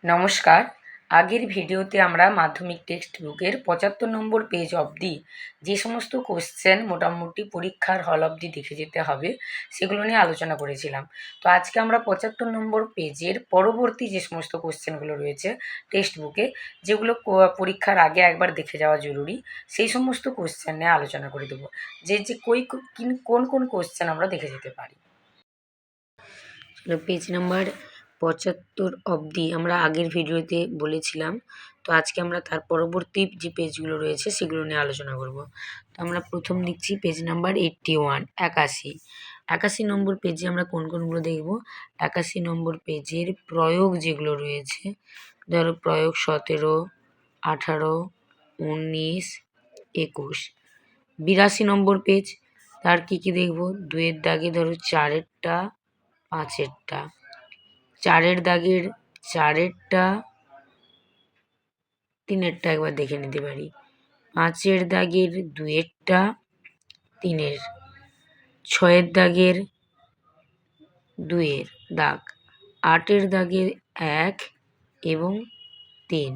নমস্কার। আগের ভিডিওতে আমরা মাধ্যমিক টেক্সট বুকের ৭৫ নম্বর পেজ অবধি যে সমস্ত কোশ্চেন মোটামুটি পরীক্ষার হল অবধি দেখে যেতে হবে সেগুলো নিয়ে আলোচনা করেছিলাম। তো আজকে আমরা ৭৫ নম্বর পেজের পরবর্তী যে সমস্ত কোশ্চেনগুলো রয়েছে টেক্সট বুকে, যেগুলো পরীক্ষার আগে একবার দেখে যাওয়া জরুরি, সেই সমস্ত কোশ্চেন নিয়ে আলোচনা করে দেবো, যে কোন কোন কোশ্চেন আমরা দেখে যেতে পারি। পেজ নাম্বার ৭৫ অবধি আমরা আগের ভিডিওতে বলেছিলাম। তো আজকে আমরা তার পরবর্তী যে পেজগুলো রয়েছে সেগুলো নিয়ে আলোচনা করব। তো আমরা প্রথম লিখছি পেজ নাম্বার 81, ৮১ নম্বর পেজে আমরা কোন কোনগুলো দেখব। ৮১ নম্বর পেজের প্রয়োগ যেগুলো রয়েছে, ধরো প্রয়োগ ১৭, ১৮, ১৯, ২১। ৮২ নম্বর পেজ, তার কী কী দেখব। ২-এর দাগে ধরো ৪-এরটা, ৫-এরটা, ৪-এর দাগের ৪-এরটা, ৩-এরটা একবার দেখে নিতে পারি। ৫-এর দাগের ২-এরটা, ৩-এর, ৬-এর দাগের ২-এর দাগ, ৮-এর দাগের ১ এবং ৩।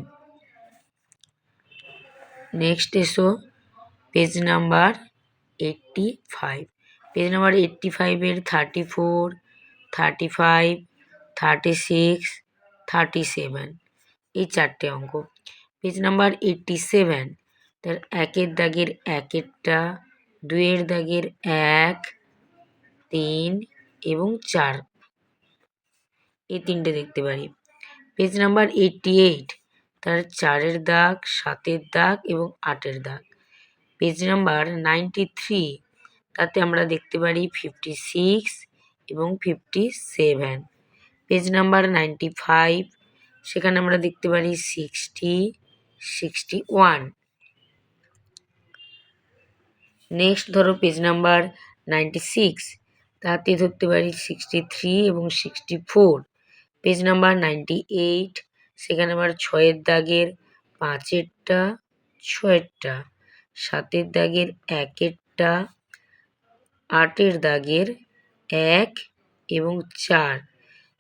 নেক্সট এসো পেজ নাম্বার 85। পেজ নাম্বার 85-এর 34, 35, 36, 37 এই 4টে অঙ্ক। পেজ নাম্বার 87, তার ১-এর দাগের ১-এরটা, ২-এর দাগের ১, ৩ এবং ৪ এই 3টে দেখতে পারি। পেজ নাম্বার 88, তার 4-এর দাগ, 7-এর দাগ এবং 8-এর দাগ। পেজ নাম্বার 93, তাতে আমরা দেখতে পারি 56 এবং 57। পেজ নাম্বার 95, সেখানে আমরা দেখতে পারি 60, 61। নেক্সট ধরো পেজ নাম্বার 96, তাতে ধরতে পারি 63 এবং 64। পেজ নাম্বার 98, সেখানে আবার 6-এর দাগের 5-এরটা, 6-এরটা, 7-এর দাগের 1-এরটা, 8-এর দাগের 1 এবং 4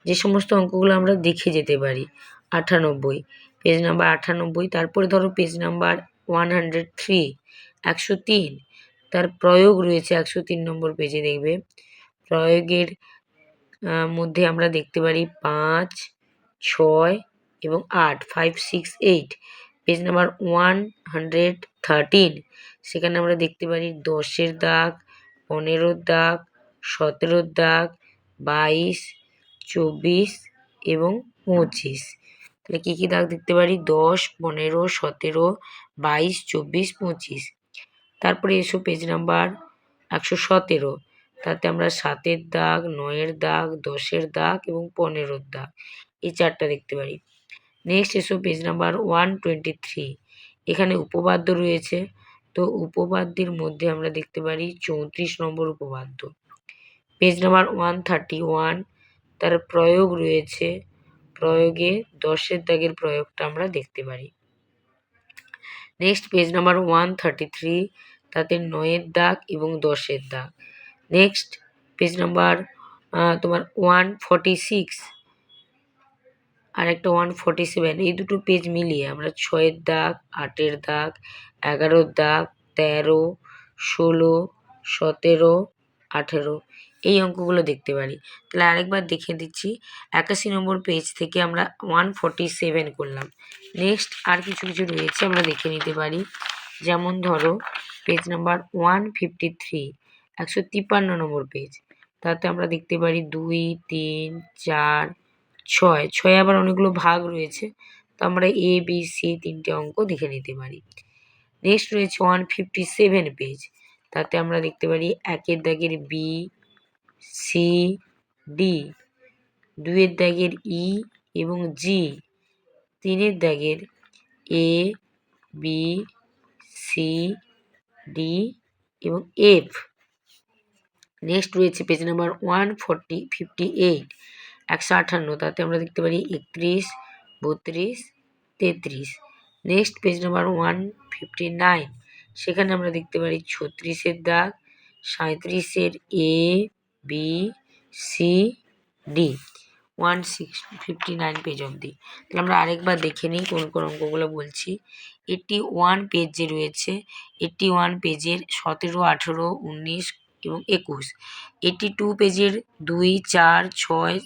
যে সমস্ত অঙ্কগুলো আমরা দেখে যেতে পারি। 98, পেজ নাম্বার 98। তারপরে ধরো পেজ নাম্বার 103, 103, তার প্রয়োগ রয়েছে 103 নম্বর পেজে দেখবে। প্রয়োগের মধ্যে আমরা দেখতে পারি 5, 6 এবং 8, 5, 6, 8। পেজ নাম্বার 113, সেখানে আমরা দেখতে পারি 10-এর দাগ, 15-এর দাগ, 17-এর দাগ, 22, 24 এবং 25। তাহলে কী কী দাগ দেখতে পারি? 10, 15, 17, 22, 24, 25। তারপরে এসো পেজ নাম্বার 117, তাতে আমরা 7-এর দাগ, 9-এর দাগ, 10-এর দাগ এবং 15-এর দাগ এই 4টা দেখতে পারি। নেক্সট এসো পেজ নাম্বার 123, এখানে উপপাদ্য রয়েছে। তো উপপাদ্যের মধ্যে আমরা দেখতে পারি 34 নম্বর উপপাদ্য। পেজ নাম্বার 131, তার প্রয়োগ রয়েছে। প্রয়োগে 10-এর দাগের প্রয়োগটা আমরা দেখতে পারি। নেক্সট পেজ নাম্বার 133, তাতে 9-এর দাগ এবং 10-এর দাগ। নেক্সট পেজ নাম্বার তোমার 146 আর একটা 147, এই দুটো পেজ মিলিয়ে আমরা 6-এর দাগ, 8-এর দাগ, 11-এর দাগ, 13, 16, 17, 18 এই অঙ্কগুলো দেখতে পারি। তাহলে আরেকবার দেখে দিচ্ছি। 81 নম্বর পেজ থেকে আমরা 147 করলাম। নেক্সট আর কিছু কিছু রয়েছে আমরা দেখে নিতে পারি। যেমন ধরো পেজ নাম্বার 153, 153 নম্বর পেজ, তাতে আমরা দেখতে পারি 2, 3, 4, 6, 6 আবার অনেকগুলো ভাগ রয়েছে। তো আমরা A, B, C 3টে অঙ্ক দেখে নিতে পারি। নেক্সট রয়েছে 157 পেজ, তাতে আমরা দেখতে পারি 1-এর দাগের B, C, D, 2-এর দাগের E এবং G, 3-এর দাগের A, B, C, D এবং F। নেক্সট রয়েছে পেজ নাম্বার 158, 158, তাতে আমরা দেখতে পারি 31, 32, 33। নেক্সট পেজ নাম্বার 159, সেখানে আমরা দেখতে পারি 36-এর দাগ, 37-এর A, B, C, D। 159 page অবধি। তাহলে আমরা আরেকবার দেখে নিই কোন কোন অঙ্কগুলো বলছি। 81 পেজ যে রয়েছে, 81 পেজের 17, 18, 19 এবং 21। 82 পেজের 2, 4, 6,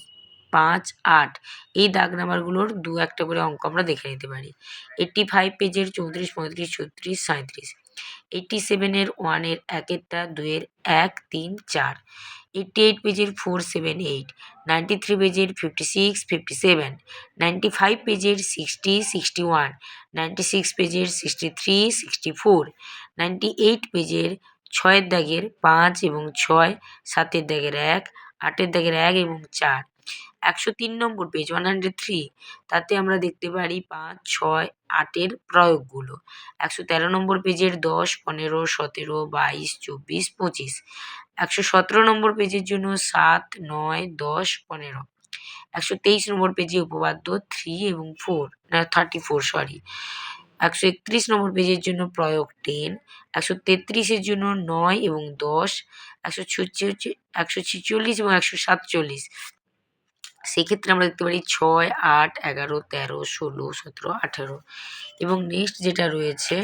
5, 8 এই দাগ নাম্বারগুলোর দু একটা করে অঙ্ক আমরা দেখে নিতে পারি। 85 পেজের 34, 35, 36, 37। 87 এর 1 এর 1 এরটা, 2 এর 1, 3, 4। 88 পেজের 4, 7, 8। 93 পেজের 56, 57। 95 পেজের 60, 61। 96 পেজের 63, 64। 98 পেজের 6 দাগের 5 এবং 6, 7 দাগের 1, 8 দাগের 1 এবং 4। 103 নম্বর পেজ 103, তাতে আমরা দেখতে পারি 5, 6, 8 প্রয়োগগুলো। 113 নম্বর পেজের 10, 15, 17, 22, 24, 25। 117 নম্বর পেজের জন্য 7, 9, 10, 15। 123 নম্বর পেজে উপপাদ্য 3 এবং 34 সরি। 131 নম্বর পেজের জন্য প্রয়োগ 10। 133 এর জন্য 9 এবং 10। 146 এবং 147। সেক্ষেত্রে আমরা দেখতে পারি 6, 8, 11, 13, 16, 17, 18। এবং নেক্সট যেটা রয়েছে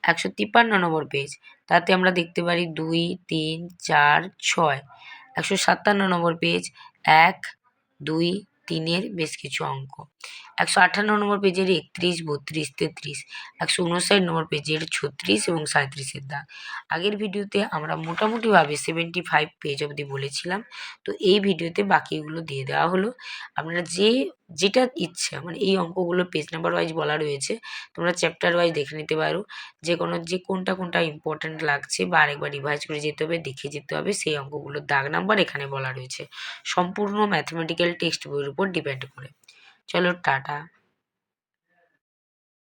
153 নম্বর পেজ, তাতে আমরা দেখতে পারি 2, 3, 4, 6। 157 নম্বর পেজ 1, 2, 3 বেশ কিছু অঙ্ক। 158 নম্বর পেজের 31, 32, 33। 159 নম্বর পেজের 36 এবং 37 দাগ। আগের ভিডিওতে আমরা মোটামুটিভাবে 75 পেজ অবধি বলেছিলাম, তো এই ভিডিওতে বাকিগুলো দিয়ে দেওয়া হলো। আপনারা যেটা ইচ্ছা মানে এই অঙ্কগুলো পেজ নাম্বার ওয়াইজ বলা রয়েছে, তোমরা চ্যাপ্টার ওয়াইজ দেখে নিতে পারো, যে কোনটা ইম্পর্ট্যান্ট লাগছে বা আরেকবার রিভাইজ করে যেতে হবে, দেখে যেতে হবে। সেই অঙ্কগুলোর দাগ নাম্বার এখানে বলা রয়েছে, সম্পূর্ণ ম্যাথমেটিক্যাল টেক্সট বইয়ের উপর ডিপেন্ড করে। চলো টাটা।